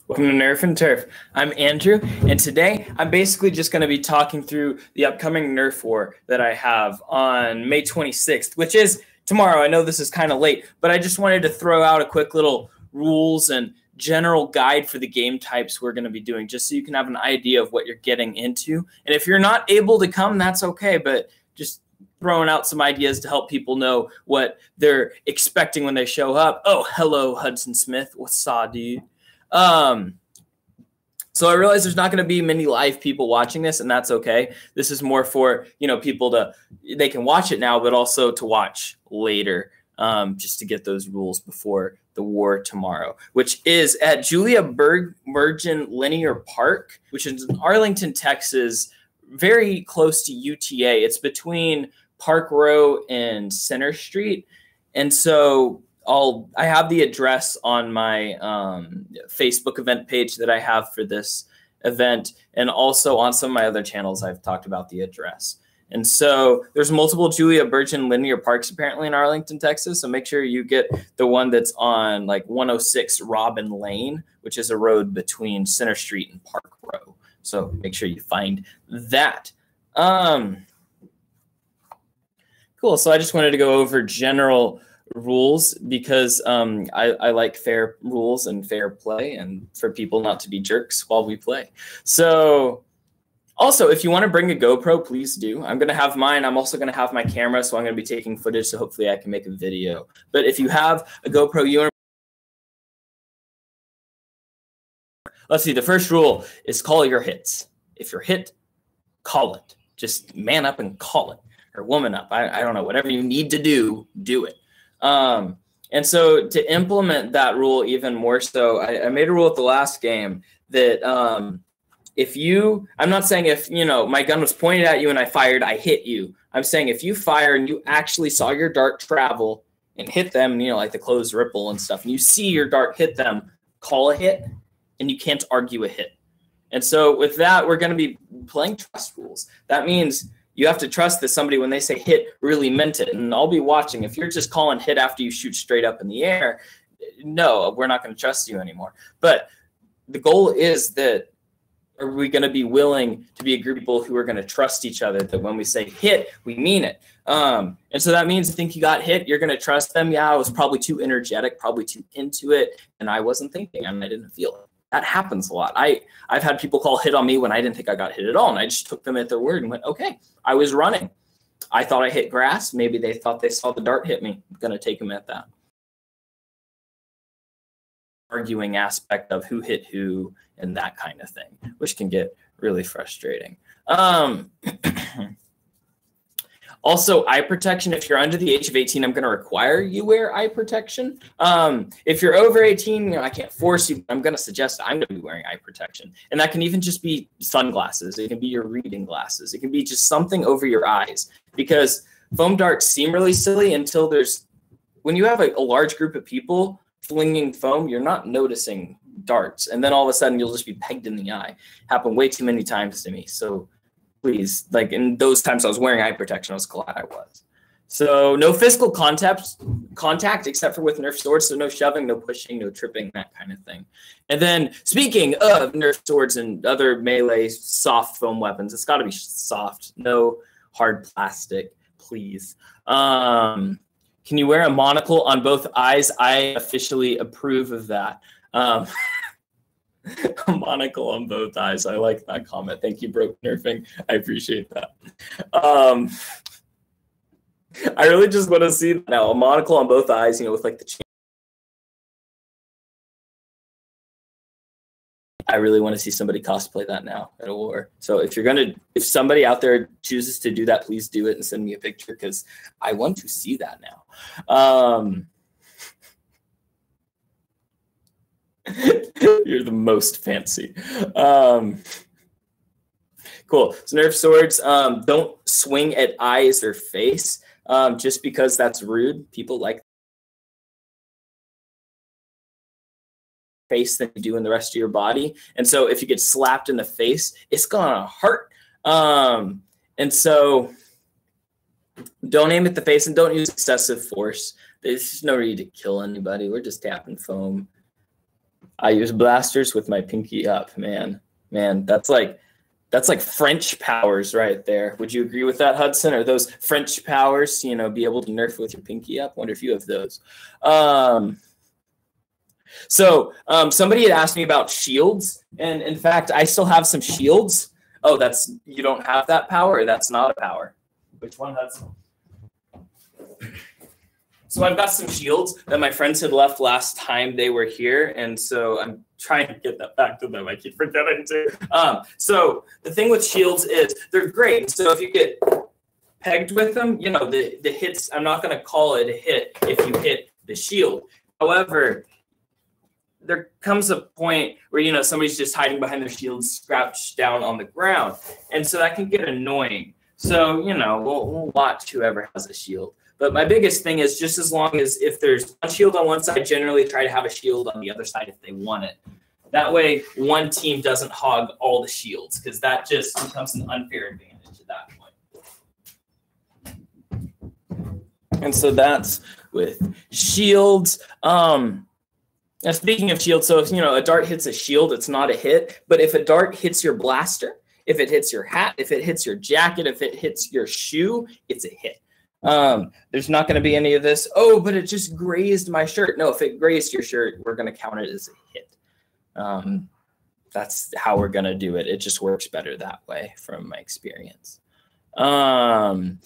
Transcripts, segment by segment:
Welcome to Nerf and Turf. I'm Andrew, and today I'm basically just going to be talking through the upcoming Nerf War that I have on May 26th, which is tomorrow. I know this is kind of late, but I just wanted to throw out a quick little rules and general guide for the game types we're going to be doing, just so you can have an idea of what you're getting into. And if you're not able to come, that's okay, but just throwing out some ideas to help people know what they're expecting when they show up. Oh, hello, Hudson Smith. What's up, dude? So I realize there's not going to be many live people watching this, and that's okay. This is more for, people they can watch it now, but also to watch later, just to get those rules before the war tomorrow, which is at Julia Bergen Linear Park, which is in Arlington, Texas, very close to UTA. It's between Park Row and Center Street. And so I have the address on my Facebook event page that I have for this event, and also on some of my other channels I've talked about the address. And so there's multiple Julia Bergen Linear Parks apparently in Arlington, Texas. So make sure you get the one that's on like 106 Robin Lane, which is a road between Center Street and Park Row. So make sure you find that. Cool. So I just wanted to go over general rules because I like fair rules and fair play, and for people not to be jerks while we play. So also, if you want to bring a GoPro, please do. I'm going to have mine. I'm also going to have my camera, so I'm going to be taking footage, so hopefully I can make a video. But if you have a GoPro, let's see, the first rule is call your hits. If you're hit, call it. Just man up and call it, or woman up. I don't know, whatever you need to do it. And so to implement that rule even more so, I made a rule at the last game that I'm not saying if, my gun was pointed at you and I fired, I hit you. I'm saying if you fire and you actually saw your dart travel and hit them, like the closed ripple and stuff, and you see your dart hit them, call a hit, and you can't argue a hit. And so with that, we're going to be playing trust rules. That means you have to trust that somebody, when they say hit, really meant it. And I'll be watching. If you're just calling hit after you shoot straight up in the air, no, we're not going to trust you anymore. But the goal is that, are we going to be willing to be a group of people who are going to trust each other, that when we say hit, we mean it. And so that means, I think you got hit, you're going to trust them. Yeah, I was probably too energetic, probably too into it, and I wasn't thinking, and I didn't feel it. That happens a lot. I've had people call hit on me when I didn't think I got hit at all, and I just took them at their word and went, okay, I was running. I thought I hit grass. Maybe they thought they saw the dart hit me. I'm going to take them at that. Arguing aspect of who hit who and that kind of thing, which can get really frustrating. Also, eye protection. If you're under the age of 18, I'm going to require you wear eye protection. If you're over 18, I can't force you. I'm going to suggest I'm going to be wearing eye protection. And that can even just be sunglasses. It can be your reading glasses. It can be just something over your eyes. Because foam darts seem really silly until when you have a large group of people flinging foam, you're not noticing darts. And then all of a sudden, you'll just be pegged in the eye. Happened way too many times to me. So please, in those times I was wearing eye protection, I was glad I was. So no physical contact except for with Nerf swords. So no shoving, no pushing, no tripping, that kind of thing. And then speaking of Nerf swords and other melee soft foam weapons, it's got to be soft, no hard plastic, please. Can you wear a monocle on both eyes? I officially approve of that. A monocle on both eyes. I like that comment. Thank you, Broke Nerfing. I appreciate that. I really just want to see that now. A monocle on both eyes, with like the chain. I really want to see somebody cosplay that now at a war. So if somebody out there chooses to do that, please do it and send me a picture, because I want to see that now. You're the most fancy. Cool. So Nerf swords, don't swing at eyes or face, just because that's rude. People like face than you do in the rest of your body. And so if you get slapped in the face, it's gonna hurt. And so don't aim at the face and don't use excessive force. There's no need to kill anybody. We're just tapping foam. I use blasters with my pinky up, man. Man, that's like French powers right there. Would you agree with that, Hudson? Are those French powers, you know, be able to nerf with your pinky up? Wonder if you have those. Somebody had asked me about shields, and in fact, I still have some shields. Oh, you don't have that power, or that's not a power? Which one, Hudson? So I've got some shields that my friends had left last time they were here, and so I'm trying to get that back to them. I keep forgetting to. So the thing with shields is they're great. So if you get pegged with them, you know, the hits, I'm not going to call it a hit if you hit the shield. However, there comes a point where, you know, somebody's just hiding behind their shield, scratched down on the ground, and so that can get annoying. So, you know, we'll watch whoever has a shield. But my biggest thing is just as long as if there's one shield on one side, generally try to have a shield on the other side if they want it. That way, one team doesn't hog all the shields, because that just becomes an unfair advantage at that point. And so that's with shields. Now, speaking of shields, so if, you know, a dart hits a shield, it's not a hit. But if a dart hits your blaster, if it hits your hat, if it hits your jacket, if it hits your shoe, it's a hit. There's not going to be any of this, oh, but it just grazed my shirt. No, if it grazed your shirt, we're going to count it as a hit. That's how we're going to do it. It just works better that way from my experience. And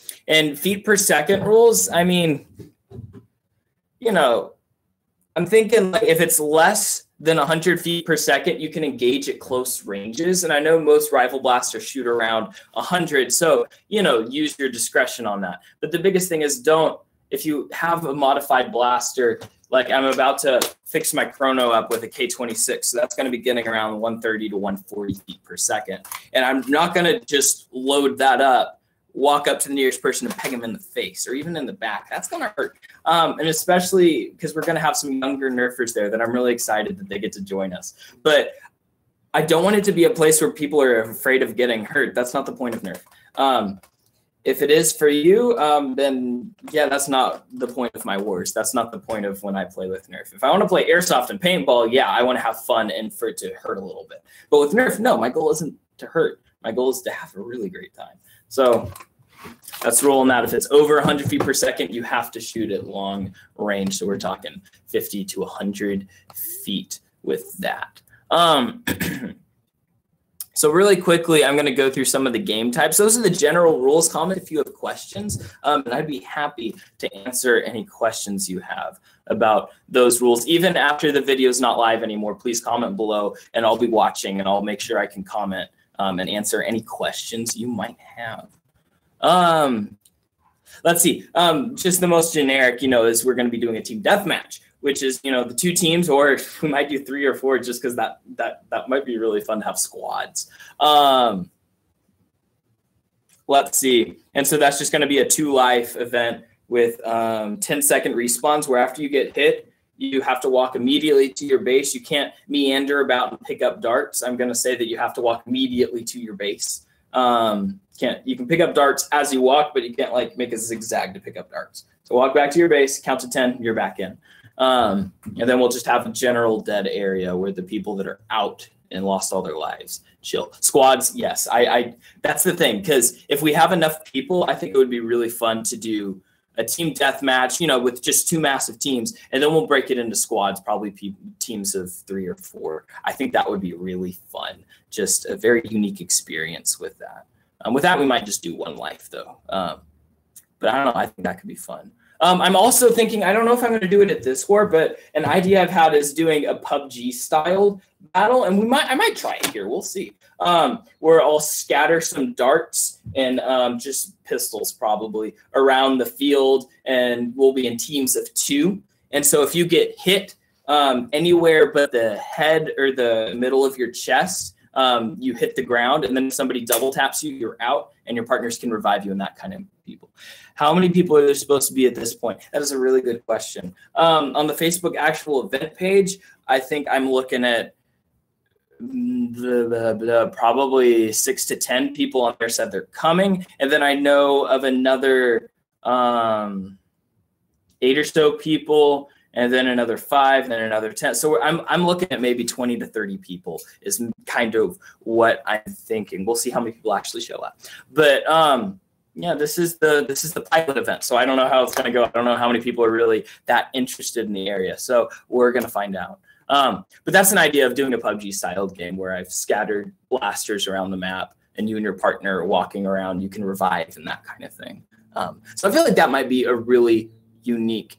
feet per second rules, I mean, you know, I'm thinking like if it's less than 100 feet per second, you can engage at close ranges. And I know most rifle blasters shoot around 100. So, you know, use your discretion on that. But the biggest thing is if you have a modified blaster, like I'm about to fix my chrono up with a K26. So that's going to be getting around 130 to 140 feet per second. And I'm not going to just load that up, walk up to the nearest person and peg them in the face or even in the back. That's going to hurt. And especially because we're going to have some younger nerfers there that I'm really excited that they get to join us. But I don't want it to be a place where people are afraid of getting hurt. That's not the point of Nerf. If it is for you, then yeah, that's not the point of my wars. That's not the point of when I play with Nerf. If I want to play airsoft and paintball, yeah, I want to have fun and for it to hurt a little bit. But with Nerf, no, my goal isn't to hurt. My goal is to have a really great time. So that's rolling that. If it's over 100 feet per second, you have to shoot at long range. So we're talking 50 to 100 feet with that. So really quickly, I'm going to go through some of the game types. Those are the general rules. Comment if you have questions, and I'd be happy to answer any questions you have about those rules. Even after the video is not live anymore, please comment below, and I'll be watching, and I'll make sure I can comment and answer any questions you might have. Let's see. Just the most generic, is we're going to be doing a team deathmatch, which is, the two teams, or we might do 3 or 4 just because that might be really fun to have squads. Let's see. And so that's just going to be a 2-life event with 10-second respawns where after you get hit, you have to walk immediately to your base. You can't meander about and pick up darts. I'm going to say that you have to walk immediately to your base. You can pick up darts as you walk, but you can't make a zigzag to pick up darts. So walk back to your base, count to 10, you're back in. And then we'll just have a general dead area where the people that are out and lost all their lives chill. Squads, yes. That's the thing, because if we have enough people, I think it would be really fun to do a team deathmatch, with just 2 massive teams, and then we'll break it into squads, probably teams of 3 or 4. I think that would be really fun. Just a very unique experience with that. With that, we might just do 1 life, though. But I don't know. I think that could be fun. I'm also thinking, I don't know if I'm going to do it at this war, but an idea I've had is doing a PUBG-styled battle, and I might try it here. We'll see. Where I'll scatter some darts and just pistols probably around the field, and we'll be in teams of 2. And so if you get hit anywhere but the head or the middle of your chest, you hit the ground, and then if somebody double taps you, you're out, and your partners can revive you, and that kind of people. How many people are there supposed to be at this point? That is a really good question. On the Facebook actual event page, I think I'm looking at probably 6 to 10 people on there said they're coming. And then I know of another 8 or so people and then another 5, then another 10. So I'm looking at maybe 20 to 30 people is kind of what I'm thinking. We'll see how many people actually show up. But yeah, this is the pilot event. So I don't know how it's going to go. I don't know how many people are really that interested in the area. So we're going to find out. But that's an idea of doing a PUBG styled game where I've scattered blasters around the map and you and your partner are walking around. You can revive and that kind of thing. So I feel like that might be a really unique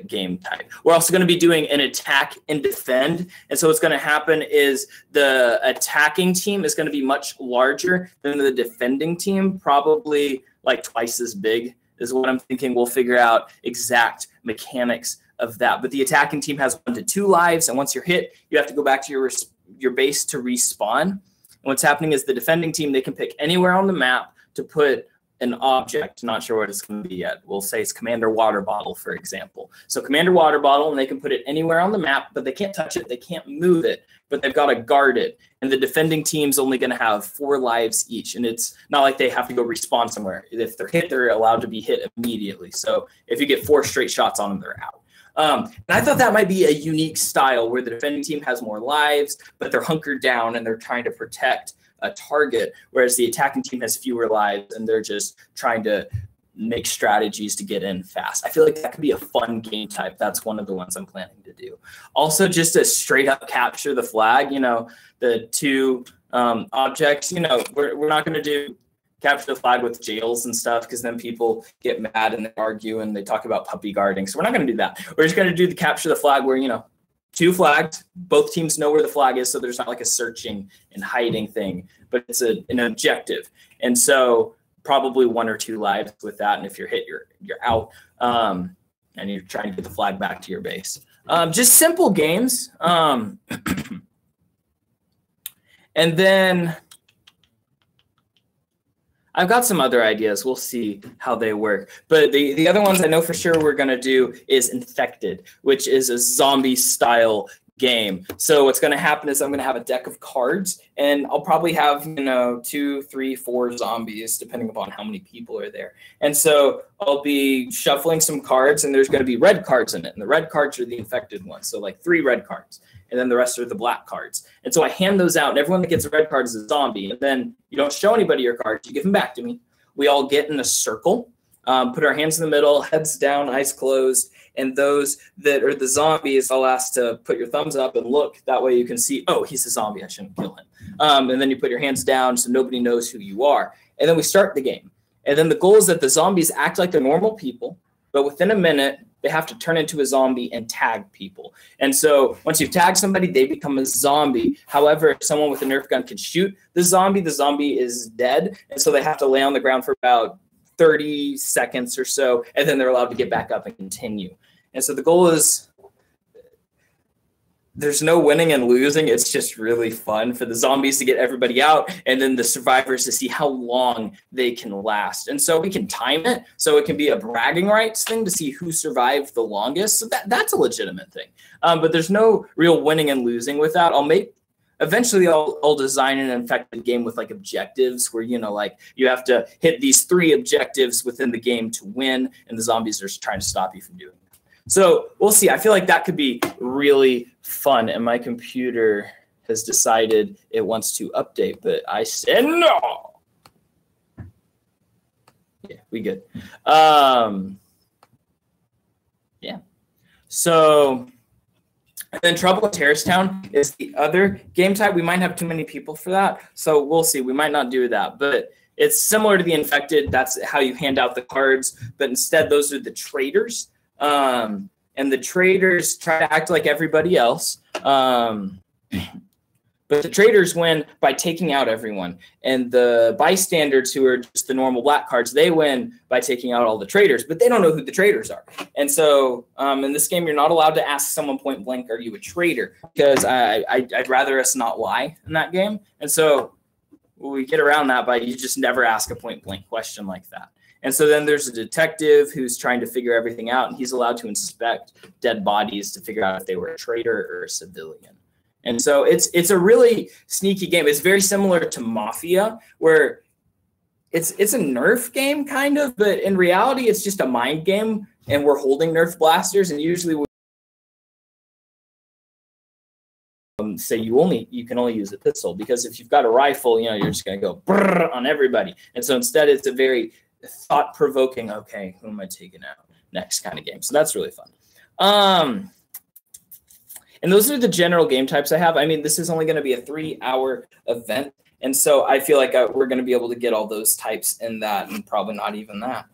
game type. We're also going to be doing an attack and defend. And so what's going to happen is the attacking team is going to be much larger than the defending team, probably like twice as big is what I'm thinking. We'll figure out exact mechanics of that. But the attacking team has 1 to 2 lives. And once you're hit, you have to go back to your base to respawn. And what's happening is the defending team, they can pick anywhere on the map to put an object, not sure what it's going to be yet. We'll say it's Commander Water Bottle, for example. So Commander Water Bottle, and they can put it anywhere on the map, but they can't touch it. They can't move it, but they've got to guard it. And the defending team's only going to have 4 lives each. And it's not like they have to go respawn somewhere. If they're hit, they're allowed to be hit immediately. So if you get 4 straight shots on them, they're out. And I thought that might be a unique style where the defending team has more lives, but they're hunkered down and they're trying to protect a target, whereas the attacking team has fewer lives and they're just trying to make strategies to get in fast. I feel like that could be a fun game type. That's one of the ones I'm planning to do. Also, just to straight up capture the flag, you know, the 2 objects, you know, we're not going to do capture the flag with jails and stuff because then people get mad and they argue and they talk about puppy guarding. So we're not going to do that. We're just going to do the capture the flag where, you know, 2 flags, both teams know where the flag is, so there's not like a searching and hiding thing, but it's an objective. And so probably 1 or 2 lives with that, and if you're hit, you're out, and you're trying to get the flag back to your base. Just simple games. And then I've got some other ideas. We'll see how they work. But the other ones I know for sure we're going to do is Infected, which is a zombie-style game. So what's going to happen is I'm going to have a deck of cards, and I'll probably have, you know, 2, 3, 4 zombies, depending upon how many people are there. And so I'll be shuffling some cards, and there's going to be red cards in it. And the red cards are the infected ones. So like 3 red cards. And then the rest are the black cards. And so I hand those out, and everyone that gets a red card is a zombie. And then you don't show anybody your cards. You give them back to me. We all get in a circle, put our hands in the middle, heads down, eyes closed. And those that are the zombies, I'll ask to put your thumbs up and look. That way you can see, oh, he's a zombie. I shouldn't kill him. And then you put your hands down so nobody knows who you are. And then we start the game. And then the goal is that the zombies act like they're normal people, but within a minute, they have to turn into a zombie and tag people. And so once you've tagged somebody, they become a zombie. However, if someone with a Nerf gun can shoot the zombie is dead. And so they have to lay on the ground for about 30 seconds or so, and then they're allowed to get back up and continue. And so the goal is there's no winning and losing. It's just really fun for the zombies to get everybody out and then the survivors to see how long they can last. And so we can time it. So it can be a bragging rights thing to see who survived the longest. So that's a legitimate thing. But there's no real winning and losing with that. Eventually I'll design an infected game with like objectives where, you know, like you have to hit these 3 objectives within the game to win, and the zombies are trying to stop you from doing it. So we'll see. I feel like that could be really fun, and my computer has decided it wants to update, but I said no. Yeah, we good. Yeah. So, and then Trouble in Terrace Town is the other game type. We might have too many people for that, so we'll see. We might not do that, but it's similar to the Infected. That's how you hand out the cards, but instead those are the traders. And the traders try to act like everybody else. But the traders win by taking out everyone. And the bystanders, who are just the normal black cards, they win by taking out all the traders. But they don't know who the traders are. And so in this game, you're not allowed to ask someone point blank, are you a traitor? Because I'd rather us not lie in that game. And so we get around that by you just never ask a point blank question like that. And so then there's a detective who's trying to figure everything out, and he's allowed to inspect dead bodies to figure out if they were a traitor or a civilian. And so it's a really sneaky game. It's very similar to Mafia, where it's a Nerf game kind of, but in reality, it's just a mind game, and we're holding Nerf blasters, and usually say you can only use a pistol, because if you've got a rifle, you know, you're just going to go brrr on everybody. And so instead, it's a very thought-provoking, okay, who am I taking out next kind of game. So that's really fun. And those are the general game types I have. I mean, this is only going to be a 3-hour event. And so I feel like we're going to be able to get all those types in that, and probably not even that.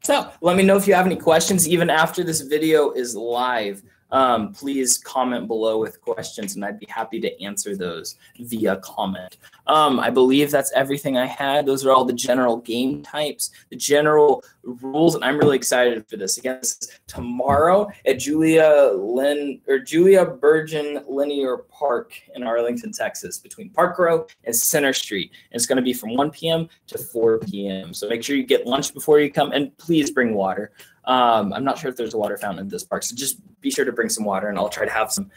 So let me know if you have any questions, even after this video is live. Please comment below with questions, and I'd be happy to answer those via comment. I believe that's everything I had. Those are all the general game types, the general rules, and I'm really excited for this. Again, this is tomorrow at Julia Bergen Linear Park in Arlington, Texas, between Park Row and Center Street. And it's going to be from 1 p.m. to 4 p.m. So make sure you get lunch before you come, and please bring water. I'm not sure if there's a water fountain in this park, so just be sure to bring some water, and I'll try to have some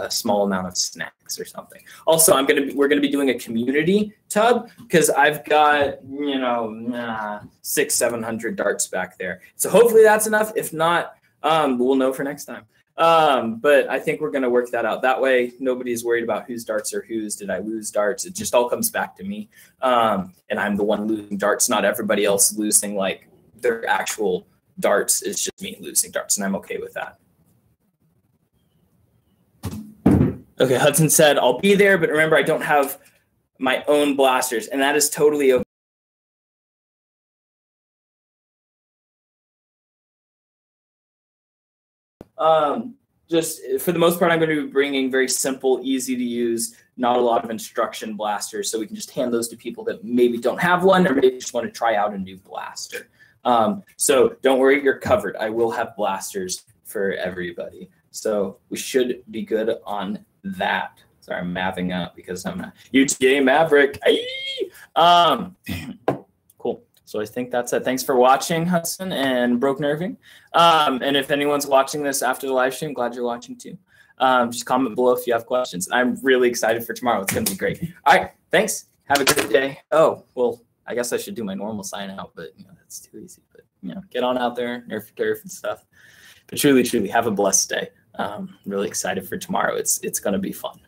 small amount of snacks or something. Also, we're gonna be doing a community tub, because I've got 600-700 darts back there. So hopefully that's enough. If not, we'll know for next time. But I think we're gonna work that out. That way, nobody's worried about whose darts are whose. Did I lose darts? It just all comes back to me, and I'm the one losing darts, not everybody else losing like their actual darts. It's just me losing darts, and I'm okay with that. Okay, Hudson said, I'll be there, but remember, I don't have my own blasters, and that is totally okay. Just for the most part, I'm going to be bringing very simple, easy to use, not a lot of instruction blasters, so we can just hand those to people that maybe don't have one, or maybe just want to try out a new blaster. So don't worry, you're covered. I will have blasters for everybody. So we should be good on that. Sorry, I'm mapping out because I'm a UTA Maverick. Cool. So I think that's it. Thanks for watching, Hudson and Broke Nerving. And if anyone's watching this after the live stream, glad you're watching too. Just comment below if you have questions. I'm really excited for tomorrow. It's going to be great. All right. Thanks. Have a good day. Oh, well, I guess I should do my normal sign out, but that's too easy. But get on out there, Nerf&Turf and stuff. But truly, truly, have a blessed day. Really excited for tomorrow. It's going to be fun.